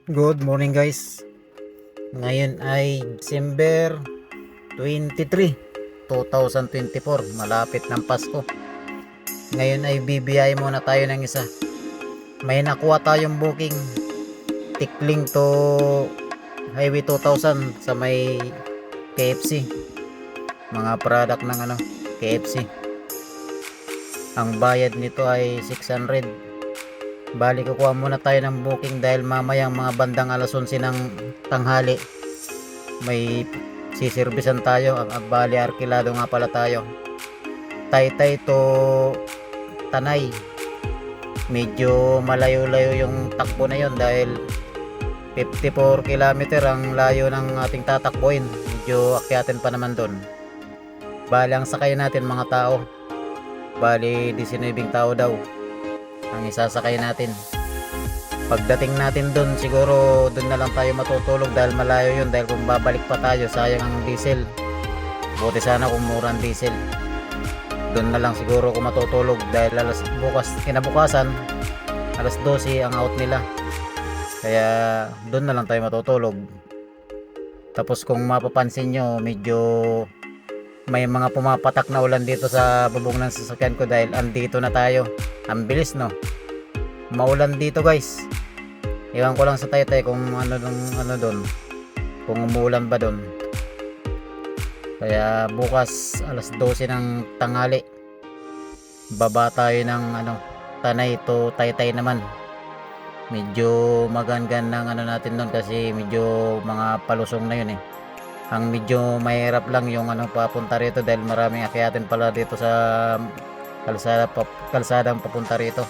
Good morning guys. Ngayon ay December 23, 2024. Malapit ng Pasko. Ngayon ay BBI muna tayo ng isa. May nakuha tayong booking Tikling to Highway 2000 sa may KFC. Mga product ng KFC. Ang bayad nito ay 600. Bali kukuha muna tayo ng booking dahil mamayang mga bandang alas 11 ng tanghali may siservisan tayo. Bali arkilado nga pala tayo, Taytay to Tanay. Medyo malayo-layo yung takbo na yon dahil 54 kilometer ang layo ng ating tatakbuhin. Medyo akyatin pa naman doon. Bali ang sakay natin mga tao, bali 19 tao daw ang isasakay natin. Pagdating natin doon, siguro doon na lang tayo matutulog dahil malayo yun. Dahil kung babalik pa tayo, sayang ang diesel. Buti sana kung mura ang diesel. Doon na lang siguro kung matutulog dahil kinabukasan alas 12 ang out nila. Kaya doon na lang tayo matutulog. Tapos kung mapapansin nyo, medyo may mga pumapatak na ulan dito sa bubong ng sasakyan ko dahil andito na tayo. Ang bilis, no? Maulan dito guys. Iwan ko lang sa Taytay kung ano doon, kung umuulan ba doon. Kaya bukas alas 12 ng tanghali baba tayo ng Tanay to Taytay naman. Medyo magangan ng natin doon kasi medyo mga palusong na yun eh. Ang medyo mahirap lang yung papunta rito dahil maraming akyatin pala dito sa kalsadang papunta rito.